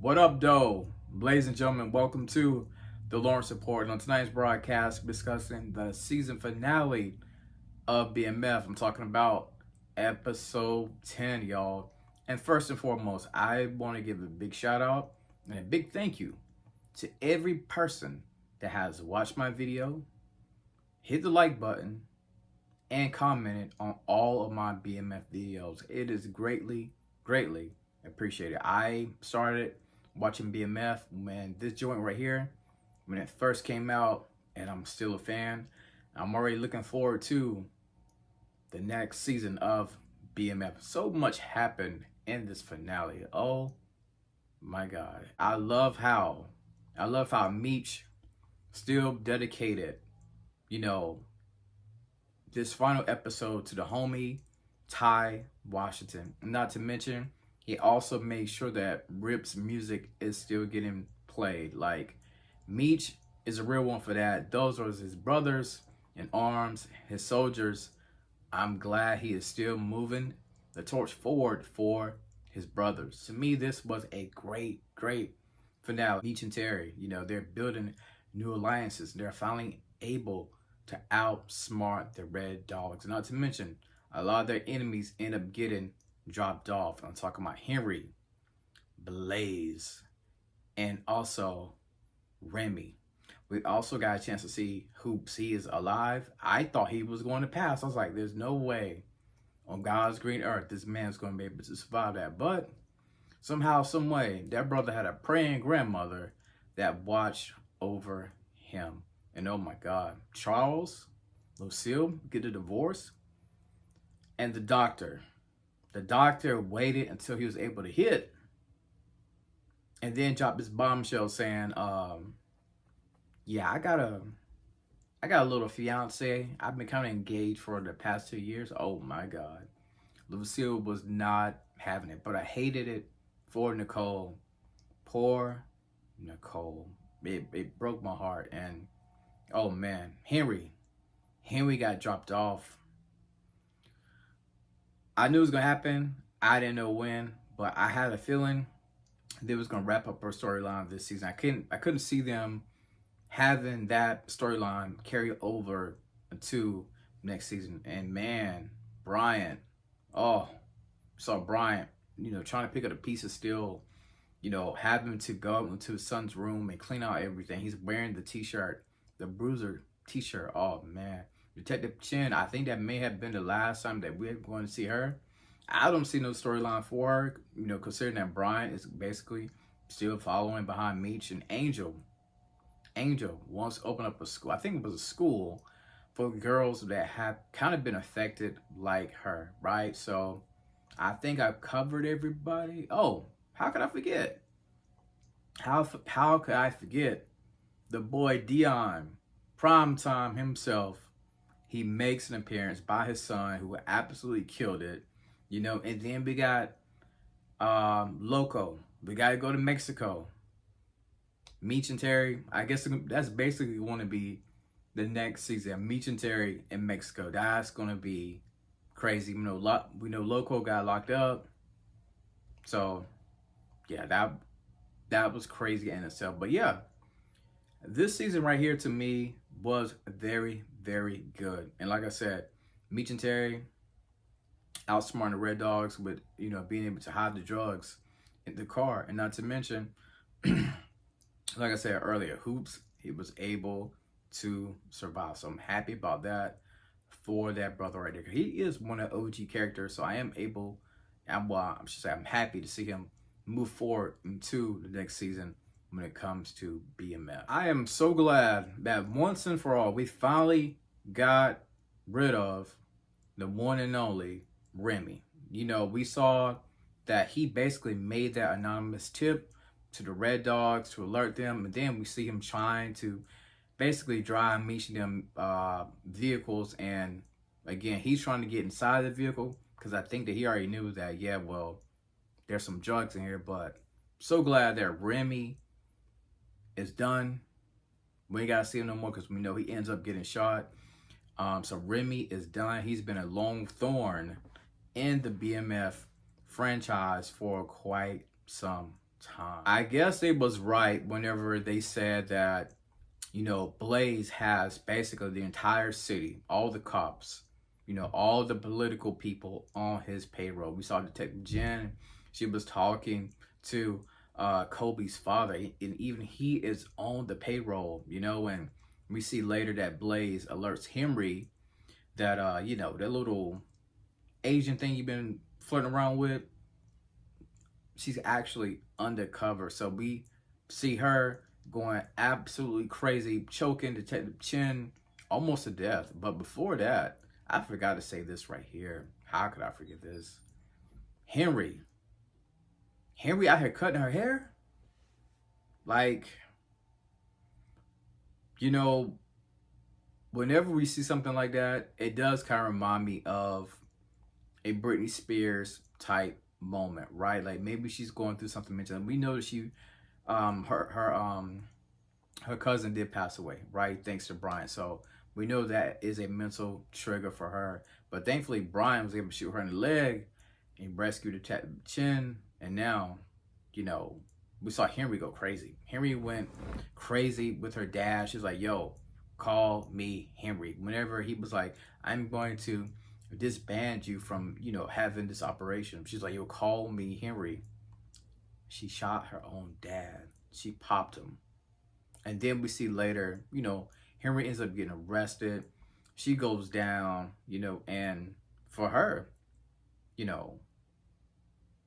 What up, though? Ladies and gentlemen, welcome to the Lawrence Report. And on tonight's broadcast, we're discussing the season finale of BMF. I'm talking about episode 10, y'all. And first and foremost, I want to give a big shout out and a big thank you to every person that has watched my video, hit the like button, and commented on all of my BMF videos. It is greatly appreciated. I started watching BMF when this joint right here, when it first came out, and I'm still a fan. I'm already looking forward to the next season of BMF. So much happened in this finale. Oh my God. I love how Meech still dedicated, this final episode to the homie Ty Washington. Not to mention, he also made sure that Rip's music is still getting played. Like, Meech is a real one for that. Those are his brothers in arms, his soldiers. I'm glad he is still moving the torch forward for his brothers. To me, this was a great finale. Meech and Terry, they're building new alliances. They're finally able to outsmart the Red Dogs. Not to mention, a lot of their enemies end up getting dropped off. I'm talking about Henri, Blaze, and also Remi. We also got a chance to see Hoops. He is alive. I thought he was going to pass. I was like, there's no way on God's green earth this man's going to be able to survive that. But somehow, some way, that brother had a praying grandmother that watched over him. And oh my God, Charles, Lucille get a divorce. And the doctor waited until he was able to hit and then dropped this bombshell saying, yeah, I got a little fiance. I've been kind of engaged for the past 2 years. Oh my God. Lucille was not having it, but I hated it for Nicole. Poor Nicole. It broke my heart. And oh man, Henri got dropped off. I knew it was gonna happen. I didn't know when, but I had a feeling they was gonna wrap up her storyline this season. I couldn't see them having that storyline carry over to next season. And man, Bryant, saw Bryant, trying to pick up the pieces still, having to go into his son's room and clean out everything. He's wearing the t-shirt, the Bruiser t-shirt. Oh man. Detective Chin, I think that may have been the last time that we're going to see her. I don't see no storyline for her, considering that Brian is basically still following behind Meech. And Angel wants to open up a school. I think it was a school for girls that have kind of been affected like her, right? So I think I've covered everybody. Oh, how could I forget? How could I forget the boy Dion, Primetime himself? He makes an appearance by his son, who absolutely killed it, and then we got Loco. We got to go to Mexico. Meech and Terry, I guess that's basically going to be the next season. Meech and Terry in Mexico. That's going to be crazy. We know Loco got locked up. So, yeah, that was crazy in itself. But yeah, this season right here to me was very good. And like I said, Meech and Terry outsmarting the Red Dogs with, being able to hide the drugs in the car. And not to mention, like I said earlier, Hoops, he was able to survive. So I'm happy about that for that brother right there. He is one of the OG characters, so I'm happy to see him move forward into the next season when it comes to BMF. I am so glad that once and for all, we finally got rid of the one and only Remi. We saw that he basically made that anonymous tip to the Red Dogs to alert them, and then we see him trying to basically drive Meech and them vehicles, and again, he's trying to get inside the vehicle because I think that he already knew that, yeah, well, there's some drugs in here. But so glad that Remi is done. We ain't gotta see him no more because we know he ends up getting shot. So Remi is done. He's been a long thorn in the BMF franchise for quite some time. I guess they was right whenever they said that, you know, Blaze has basically the entire city, all the cops, you know, all the political people on his payroll. We saw Detective Jen. She was talking to Kobe's father, and even he is on the payroll, you know, and we see later that Blaze alerts Henri that, you know, that little Asian thing you've been flirting around with, she's actually undercover. So we see her going absolutely crazy, choking Detective Chen almost to death. But before that, I forgot to say this right here. How could I forget this? Henri out here cutting her hair? Like, you know, whenever we see something like that, it does kind of remind me of a Britney Spears type moment, right? Like maybe she's going through something mental. We know that she her cousin did pass away, right? Thanks to Brian. So we know that is a mental trigger for her. But thankfully Brian was able to shoot her in the leg and rescue Detective Chin. And now, you know, we saw Henri go crazy. Henri went crazy with her dad. She was like, yo, call me Henri. Whenever he was like, I'm going to disband you from, you know, having this operation. She's like, yo, call me Henri. She shot her own dad. She popped him. And then we see later, you know, Henri ends up getting arrested. She goes down, you know, and for her, you know,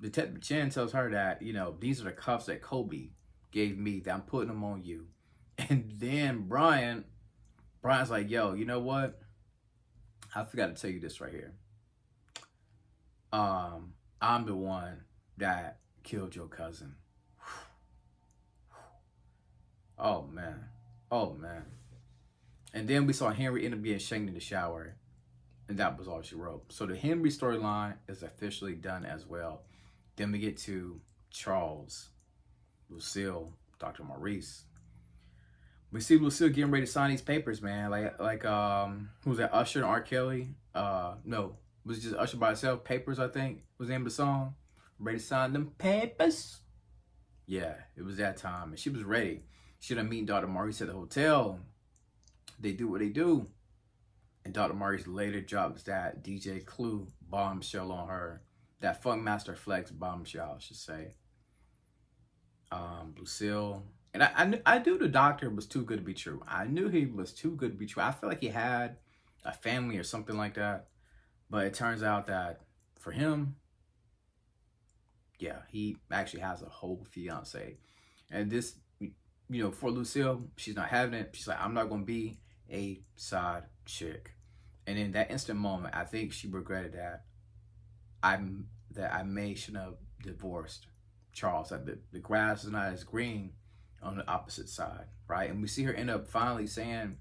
Detective Chen tells her that, you know, these are the cuffs that Kobe gave me, that I'm putting them on you. And then Brian's like, yo, you know what? I forgot to tell you this right here. I'm the one that killed your cousin. Oh man. Oh man. And then we saw Henri end up getting shanked in the shower. And that was all she wrote. So the Henri storyline is officially done as well. Then we get to Charles, Lucille, Dr. Maurice. We see Lucille getting ready to sign these papers, man. Like who's that? Usher and R. Kelly? No, it was just Usher by itself. Papers, I think was the name of the song. Ready to sign them papers. Yeah, it was that time, and she was ready. She done meet Dr. Maurice at the hotel. They do what they do, and Dr. Maurice later drops that DJ Clue bombshell on her. That Funkmaster Flex bombshell, I should say. Lucille. And I knew the doctor was too good to be true. I knew he was too good to be true. I feel like he had a family or something like that. But it turns out that for him, yeah, he actually has a whole fiance. And this, you know, for Lucille, she's not having it. She's like, I'm not going to be a side chick. And in that instant moment, I think she regretted that I shouldn't have divorced Charles. That the grass is not as green on the opposite side, right? And we see her end up finally saying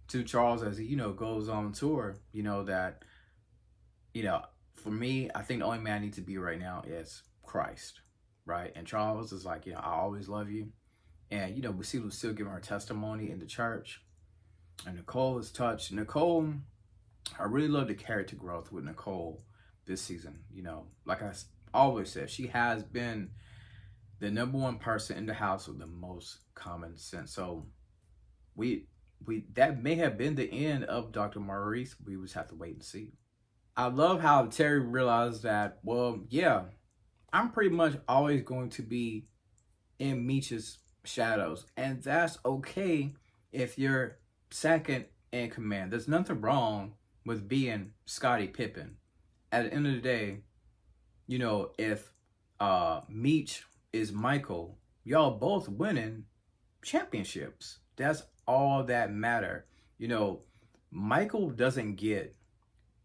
to Charles as he, you know, goes on tour, you know, that, you know, for me, I think the only man I need to be right now is Christ, right? And Charles is like, you know, I always love you. And, you know, we see Lucille giving her testimony in the church. And Nicole is touched. Nicole, I really love the character growth with Nicole this season. You know, like I always said, she has been the #1 person in the house with the most common sense. So we that may have been the end of Dr. Maurice. We just have to wait and see. I love how Terry realized that, well, yeah, I'm pretty much always going to be in Meech's shadows. And that's okay if you're second in command. There's nothing wrong with being Scottie Pippen. At the end of the day, you know, if Meech is Michael, y'all both winning championships. That's all that matter. You know, Michael doesn't get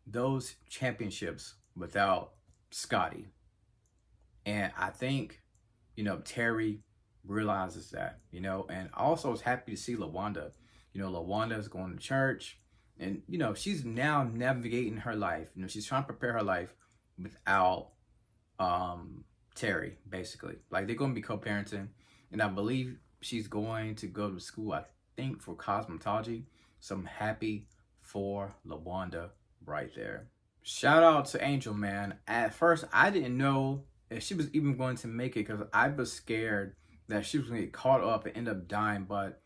those championships without Scottie. And I think, you know, Terry realizes that, you know, and also is happy to see LaWanda. You know, LaWanda is going to church and, you know, she's now navigating her life. You know, she's trying to prepare her life without Terry, basically. Like, they're going to be co-parenting. And I believe she's going to go to school, I think, for cosmetology. So I'm happy for LaWanda right there. Shout out to Angel, man. At first, I didn't know if she was even going to make it, because I was scared that she was going to get caught up and end up dying. But,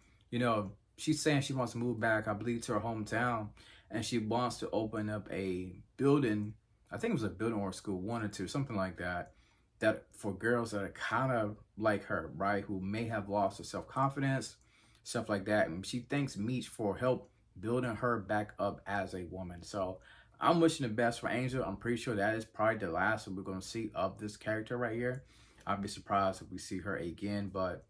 she's saying she wants to move back, I believe, to her hometown, and she wants to open up a building. I think it was a building or a school, one or two, something like that, that for girls that are kind of like her, right, who may have lost their self-confidence, stuff like that. And she thanks Meech for help building her back up as a woman. So I'm wishing the best for Angel. I'm pretty sure that is probably the last that we're going to see of this character right here. I'd be surprised if we see her again. But,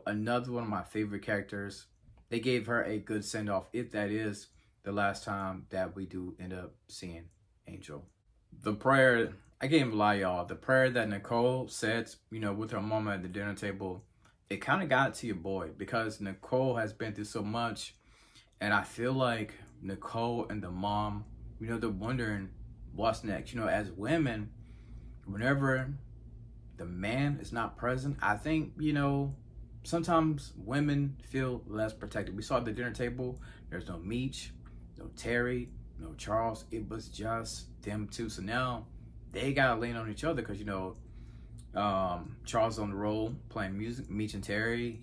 another one of my favorite characters. They gave her a good send-off, if that is the last time that we do end up seeing Angel. The prayer, I can't even lie, y'all. The prayer that Nicole said, with her mama at the dinner table, it kind of got to your boy, because Nicole has been through so much. And I feel like Nicole and the mom, they're wondering what's next. As women, whenever the man is not present, I think, sometimes women feel less protected. We saw at the dinner table, there's no Meech, no Terry, no Charles. It was just them two. So now they got to lean on each other, because, Charles on the road playing music, Meech and Terry,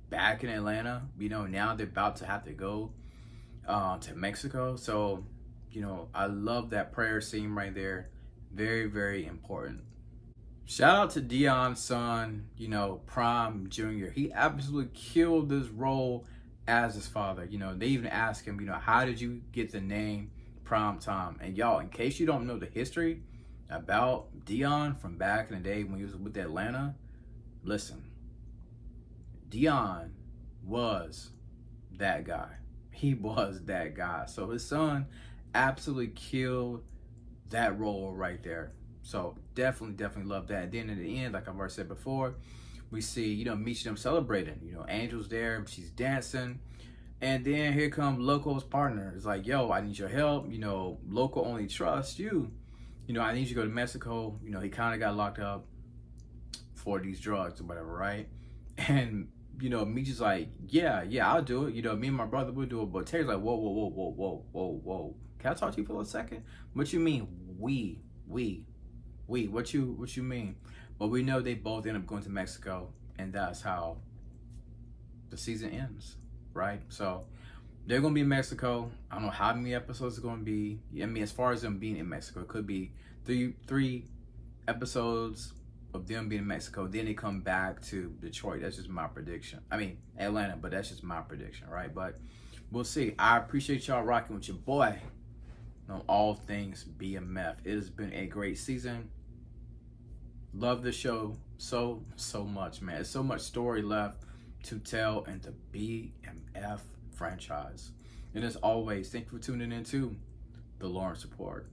back in Atlanta, now they're about to have to go to Mexico. So, I love that prayer scene right there. Very, very important. Shout out to Dion's son, Prime Jr. He absolutely killed this role as his father. They even asked him, how did you get the name Prime Time? And y'all, in case you don't know the history about Dion from back in the day when he was with Atlanta, listen, Dion was that guy. He was that guy. So his son absolutely killed that role right there. So definitely love that. And then in the end, like I've already said before, we see, Meech them celebrating. Angel's there, she's dancing. And then here come Loco's partner. It's like, yo, I need your help. Loco only trusts you. I need you to go to Mexico. He kind of got locked up for these drugs or whatever, right? And, Meech is like, yeah, I'll do it. Me and my brother will do it. But Terry's like, whoa. Can I talk to you for a second? What you mean, we? What you mean? But we know they both end up going to Mexico, and that's how the season ends, right? So they're gonna be in Mexico. I don't know how many episodes it's gonna be. I mean, as far as them being in Mexico, it could be three episodes of them being in Mexico. Then they come back to Detroit. That's just my prediction. I mean, Atlanta, but that's just my prediction, right? But we'll see. I appreciate y'all rocking with your boy on all things BMF. It has been a great season. Love the show so much, man. There's so much story left to tell in the BMF franchise. And as always, thank you for tuning in to The Lawrence Report.